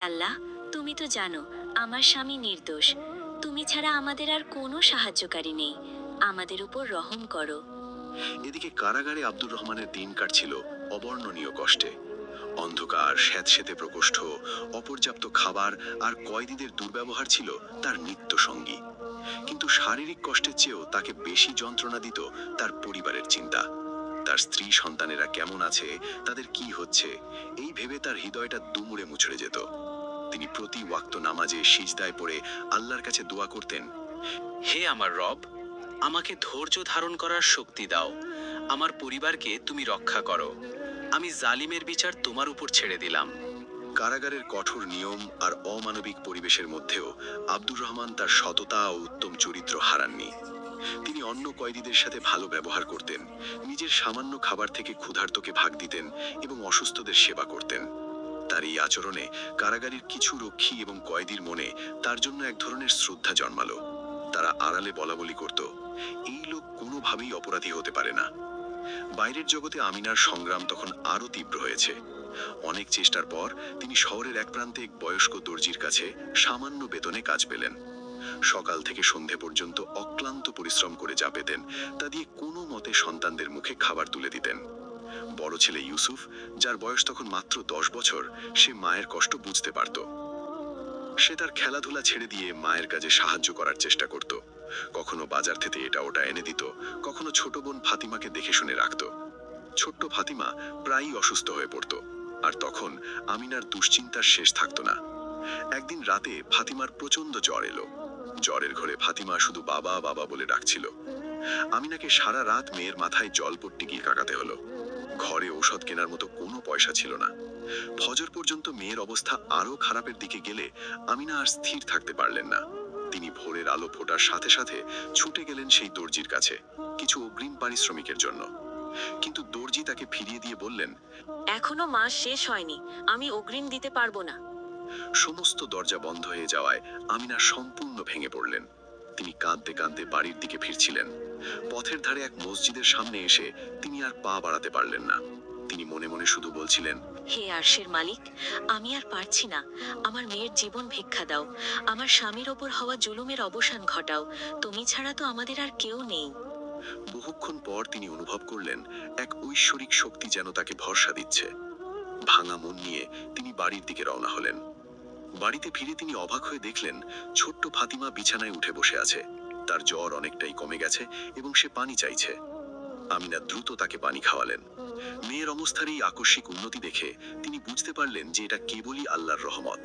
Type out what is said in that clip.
আল্লাহ, তুমি তো জানো আমার স্বামী নির্দোষ। তুমি ছাড়া আমাদের আর কোনো সাহায্যকারী নেই। আমাদের উপর রহম করো। এদিকে কারাগারে আব্দুর রহমানের দিন কাটছিল অবর্ণনীয় কষ্টে। অন্ধকার, স্যাঁতসেঁতে প্রকোষ্ঠ, অপর্যাপ্ত খাবার আর কয়েদিদের দুর্ব্যবহার ছিল তার নিত্য সঙ্গী। কিন্তু শারীরিক কষ্টের চেয়েও তাকে বেশি যন্ত্রণা দিত তার পরিবারের চিন্তা। তার স্ত্রী সন্তানেরা কেমন আছে, তাদের কি হচ্ছে, এই ভেবে তার হৃদয়টা দুমড়ে মুচড়ে যেত। তিনি প্রতি ওয়াক্ত নামাজে সিজদায় পড়ে আল্লাহর কাছে দোয়া করতেন, হে আমার রব, আমাকে ধৈর্য ধারণ করার শক্তি দাও। আমার পরিবারকে তুমি রক্ষা করো। আমি জালিমের বিচার তোমার উপর ছেড়ে দিলাম। কারাগারের কঠোর নিয়ম আর অমানবিক পরিবেশের মধ্যেও আব্দুর রহমান তার সততা ও উত্তম চরিত্র হারাননি। তিনি অন্য কয়েদিদের সাথে ভালো ব্যবহার করতেন, নিজের সামান্য খাবার থেকে ক্ষুধার্তকে ভাগ দিতেন এবং অসুস্থদের সেবা করতেন। তার এই আচরণে কারাগারের কিছু রক্ষী এবং কয়েদির মনে তার জন্য এক ধরনের শ্রদ্ধা জন্মালো। তারা আড়ালে বলাবলি করত, এই লোক কোনোভাবেই অপরাধী হতে পারে না। বাইরের জগতে আমিনার সংগ্রাম তখন আরো তীব্র হয়েছে। অনেক চেষ্টার পর তিনি শহরের এক প্রান্তে এক বয়স্ক দর্জির কাছে সামান্য বেতনে কাজ পেলেন। সকাল থেকে সন্ধে পর্যন্ত অক্লান্ত পরিশ্রম করে যা পেতেন তা দিয়ে কোনো মতে সন্তানদের মুখে খাবার তুলে দিতেন। বড় ছেলে ইউসুফ, যার বয়স তখন মাত্র 10 বছর, সে মায়ের কষ্ট বুঝতে পারত। সে তার খেলাধুলা ছেড়ে দিয়ে মায়ের কাজে সাহায্য করার চেষ্টা করত। কখনো বাজার থেকে এটা ওটা এনে দিত, কখনো ছোট বোন ফাতিমাকে দেখে শুনে রাখত। ছোট্ট ফাতিমা প্রায়ই অসুস্থ হয়ে পড়ত, আর তখন আমিনার দুশ্চিন্তার শেষ থাকতো না। একদিন রাতে ফাতিমার প্রচন্ড জ্বর এলো। জ্বরের ঘরে ফাতিমা শুধু বাবা বাবা বলে ডাকছিল। আমিনাকে সারা রাত মেয়ের মাথায় জলপট্টি গিয়ে কাকাতে হলো। ঘরে ঔষধ কেনার মতো কোনো পয়সা ছিল না। ফজর পর্যন্ত মেয়ের অবস্থা আরো খারাপের দিকে গেলে আমিনা আর স্থির থাকতে পারলেন না। তিনি ভোরের আলো ফোটার সাথে সাথে ছুটে গেলেন সেই দর্জির কাছে কিছু অগ্রিম পারিশ্রমিকের জন্য। কিন্তু দর্জি তাকে ফিরিয়ে দিয়ে বললেন, এখনো মাস শেষ হয়নি, আমি অগ্রিম দিতে পারবো না। সমস্ত দরজা বন্ধ হয়ে যাওয়ায় আমিনা সম্পূর্ণ ভেঙে পড়লেন। তিনি কাঁদতে কাঁদতে বাড়ির দিকে ফিরছিলেন। পথের ধারে এক মসজিদের সামনে এসে তিনি আর পা বাড়াতে পারলেন না। তিনি মনে মনে শুধু বলছিলেন, হে আরশের মালিক, আমি আর পারছি না। আমার মেয়ের জীবন ভিক্ষা দাও। আমার স্বামীর ওপর হওয়া জুলুমের অবসান ঘটাও। তুমি ছাড়া তো আমাদের আর কেউ নেই। বহুক্ষণ পর তিনি অনুভব করলেন এক ঐশ্বরিক শক্তি যেন তাকে ভরসা দিচ্ছে। ভাঙা মন নিয়ে তিনি বাড়ির দিকে রওনা হলেন। বাড়িতে ফিরে তিনি অবাক হয়ে দেখলেন ছোট্ট ফাতিমা বিছানায় উঠে বসে আছে। তার জ্বর অনেকটাই কমে গেছে এবং সে পানি চাইছে। আমিনা দ্রুত তাকে পানি খাওয়ালেন। মেয়ের অবস্থার এই আকস্মিক উন্নতি দেখে তিনি বুঝতে পারলেন যে এটা কেবলই আল্লাহর রহমত।